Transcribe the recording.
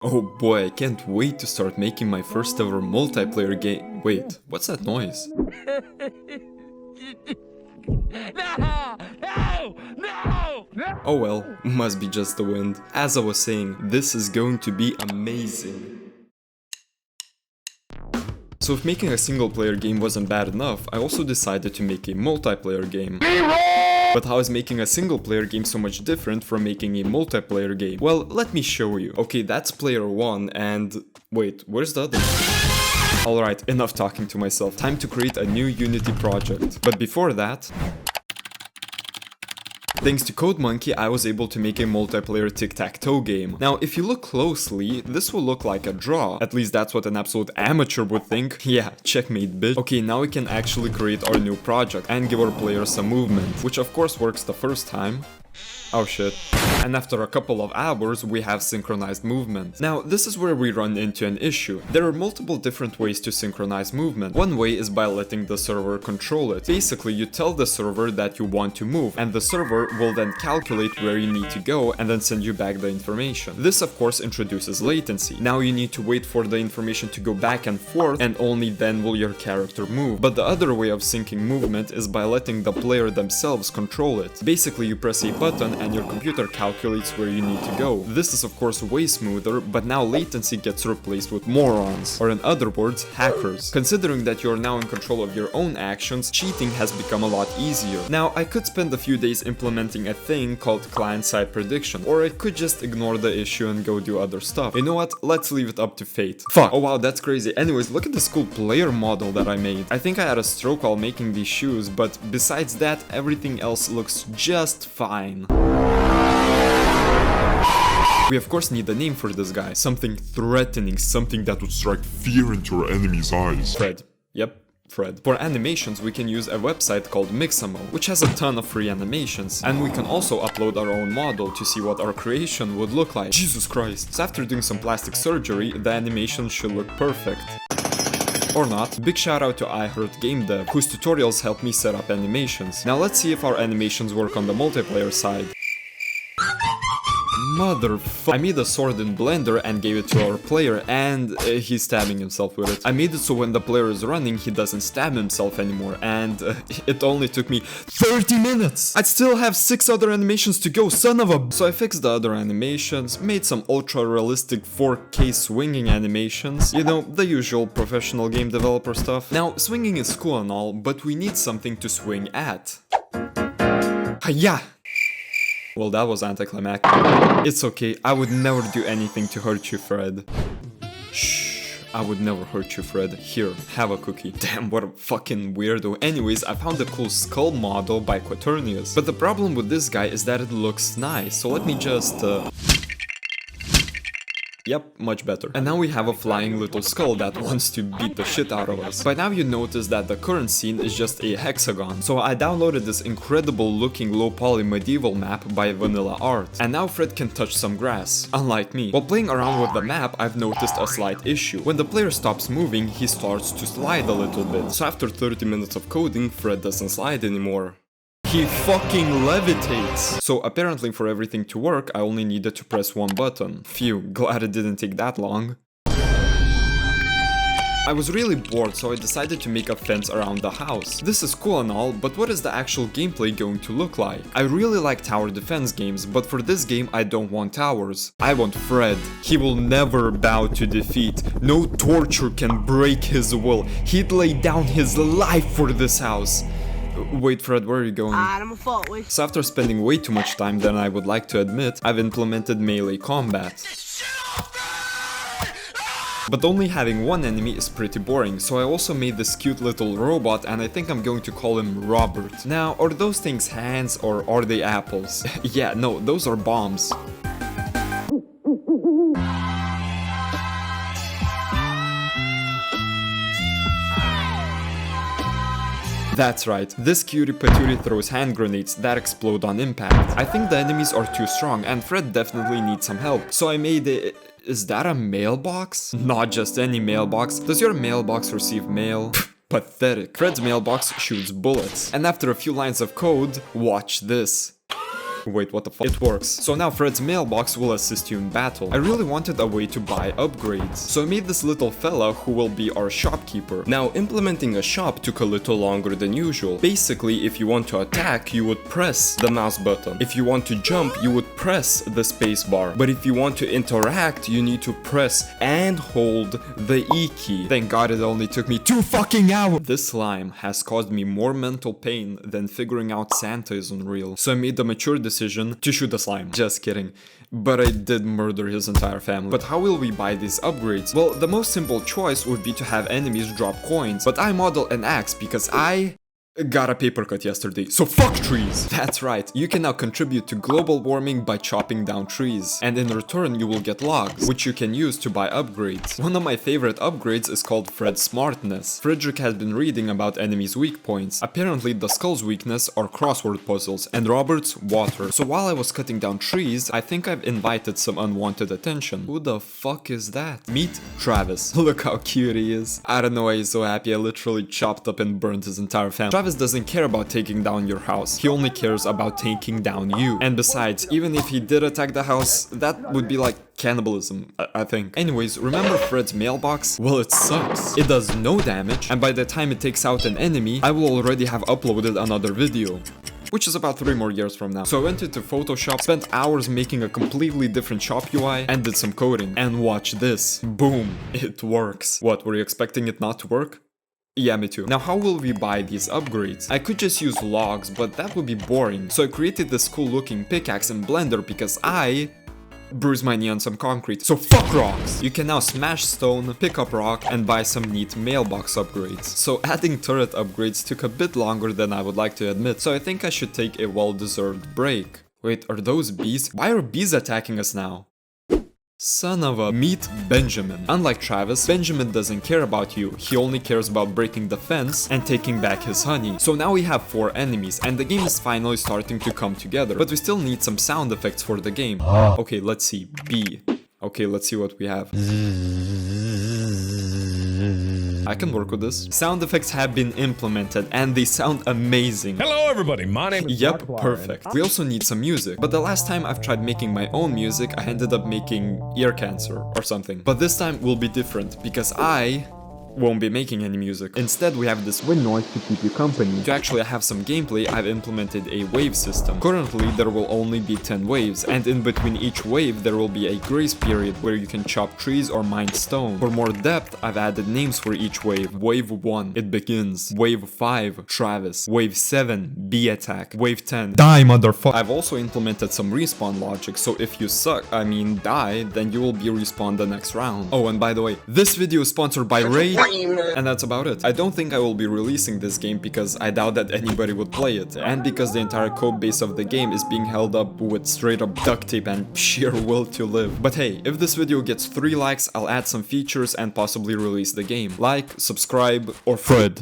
Oh boy, I can't wait to start making my first ever multiplayer game. Wait, what's that noise? No! Oh well, must be just the wind. As I was saying, this is going to be amazing. So if making a single player game wasn't bad enough, I also decided to make a multiplayer game. But how is making a single player game so much different from making a multiplayer game? Well, let me show you. Okay, that's player 1 and... wait, where's the other? Alright, enough talking to myself. Time to create a new Unity project. But before that... thanks to CodeMonkey, I was able to make a multiplayer tic-tac-toe game. Now, if you look closely, this will look like a draw. At least that's what an absolute amateur would think. Yeah, checkmate, bitch. Okay, now we can actually create our new project and give our players some movement, which of course works the first time. Oh shit. And after a couple of hours, we have synchronized movement. Now, this is where we run into an issue. There are multiple different ways to synchronize movement. One way is by letting the server control it. Basically, you tell the server that you want to move, and the server will then calculate where you need to go and then send you back the information. This, of course, introduces latency. Now you need to wait for the information to go back and forth, and only then will your character move. But the other way of syncing movement is by letting the player themselves control it. Basically, you press a button and your computer calculates where you need to go. This is of course way smoother, but now latency gets replaced with morons, or in other words, hackers. Considering that you are now in control of your own actions, cheating has become a lot easier. Now, I could spend a few days implementing a thing called client-side prediction, or I could just ignore the issue and go do other stuff. You know what? Let's leave it up to fate. Fuck! Oh wow, that's crazy. Anyways, look at this cool player model that I made. I think I had a stroke while making these shoes, but besides that, everything else looks just fine. We of course need a name for this guy. Something threatening, something that would strike fear into our enemy's eyes. Fred. Yep, Fred. For animations, we can use a website called Pixabay, which has a ton of free animations. And we can also upload our own model to see what our creation would look like. Jesus Christ. So after doing some plastic surgery, the animation should look perfect. Or not. Big shout out to Gamedev, whose tutorials helped me set up animations. Now let's see if our animations work on the multiplayer side. Motherfucker. I made a sword in Blender and gave it to our player, and he's stabbing himself with it. I made it so when the player is running, he doesn't stab himself anymore, and it only took me 30 minutes! I'd still have 6 other animations to go, son of a... So I fixed the other animations, made some ultra-realistic 4K swinging animations, you know, the usual professional game developer stuff. Now, swinging is cool and all, but we need something to swing at. Hiya! Well, that was anticlimactic. It's okay, I would never do anything to hurt you, Fred. Shh, I would never hurt you, Fred. Here, have a cookie. Damn, what a fucking weirdo. Anyways, I found a cool skull model by Quaternius. But the problem with this guy is that it looks nice, so let me just... Yep, much better. And now we have a flying little skull that wants to beat the shit out of us. By now you notice that the current scene is just a hexagon. So I downloaded this incredible looking low poly medieval map by VanillaArt. And now Fred can touch some grass, unlike me. While playing around with the map, I've noticed a slight issue. When the player stops moving, he starts to slide a little bit. So after 30 minutes of coding, Fred doesn't slide anymore. He fucking levitates! So apparently for everything to work, I only needed to press one button. Phew, glad it didn't take that long. I was really bored, so I decided to make a fence around the house. This is cool and all, but what is the actual gameplay going to look like? I really like tower defense games, but for this game I don't want towers. I want Fred. He will never bow to defeat. No torture can break his will. He'd lay down his life for this house. Wait, Fred, where are you going? So after spending way too much time than I would like to admit, I've implemented melee combat. But only having one enemy is pretty boring, so I also made this cute little robot and I think I'm going to call him Robert. Now, are those things hands or are they apples? Yeah, no, those are bombs. That's right, this cutie patootie throws hand grenades that explode on impact. I think the enemies are too strong and Fred definitely needs some help, so I made a... Is that a mailbox? Not just any mailbox. Does your mailbox receive mail? Pathetic. Fred's mailbox shoots bullets. And after a few lines of code, watch this. Wait, what the fuck? It works. So now Fred's mailbox will assist you in battle. I really wanted a way to buy upgrades, so I made this little fella who will be our shopkeeper. Now, implementing a shop took a little longer than usual. Basically, if you want to attack, you would press the mouse button. If you want to jump, you would press the space bar. But if you want to interact, you need to press and hold the E key. Thank God it only took me 2 fucking hours. This slime has caused me more mental pain than figuring out Santa is unreal. So I made the mature decision to shoot the slime. Just kidding. But I did murder his entire family. But how will we buy these upgrades? Well, the most simple choice would be to have enemies drop coins. But I model an axe because I got a paper cut yesterday, so fuck trees! That's right, you can now contribute to global warming by chopping down trees. And in return you will get logs, which you can use to buy upgrades. One of my favorite upgrades is called Fred's Smartness. Frederick has been reading about enemies' weak points. Apparently the Skull's weakness are crossword puzzles, and Robert's water. So while I was cutting down trees, I think I've invited some unwanted attention. Who the fuck is that? Meet Travis. Look how cute he is. I don't know why he's so happy. I literally chopped up and burned his entire family. Travis doesn't care about taking down your house, he only cares about taking down you. And besides, even if he did attack the house, that would be like cannibalism, I think. Anyways, remember Fred's mailbox? Well, it sucks. It does no damage, and by the time it takes out an enemy, I will already have uploaded another video, which is about 3 more years from now. So I went into Photoshop, spent hours making a completely different shop UI, and did some coding. And watch this. Boom. It works. What, were you expecting it not to work? Yeah, me too. Now, how will we buy these upgrades? I could just use logs, but that would be boring. So I created this cool looking pickaxe in Blender because I bruised my knee on some concrete. So fuck rocks! You can now smash stone, pick up rock, and buy some neat mailbox upgrades. So adding turret upgrades took a bit longer than I would like to admit, so I think I should take a well-deserved break. Wait, are those bees? Why are bees attacking us now? Son of a... Meet Benjamin. Unlike Travis, Benjamin doesn't care about you, he only cares about breaking the fence and taking back his honey. So now we have 4 enemies, and the game is finally starting to come together. But we still need some sound effects for the game. Okay, let's see. B. Okay, let's see what we have. I can work with this. Sound effects have been implemented and they sound amazing. Hello everybody, my name is Yep, perfect. We also need some music. But the last time I've tried making my own music, I ended up making ear cancer or something. But this time will be different because I won't be making any music. Instead, we have this wind noise to keep you company. To actually have some gameplay, I've implemented a wave system. Currently, there will only be 10 waves, and in between each wave, there will be a grace period where you can chop trees or mine stone. For more depth, I've added names for each wave. Wave 1, it begins. Wave 5, Travis. Wave 7, bee attack. Wave 10, die motherfucker. I've also implemented some respawn logic, so if you suck, die, then you will be respawned the next round. Oh, and by the way, this video is sponsored by Raid. And that's about it. I don't think I will be releasing this game because I doubt that anybody would play it, and because the entire code base of the game is being held up with straight up duct tape and sheer will to live. But hey, if this video gets 3 likes, I'll add some features and possibly release the game. Like, subscribe, or Fred.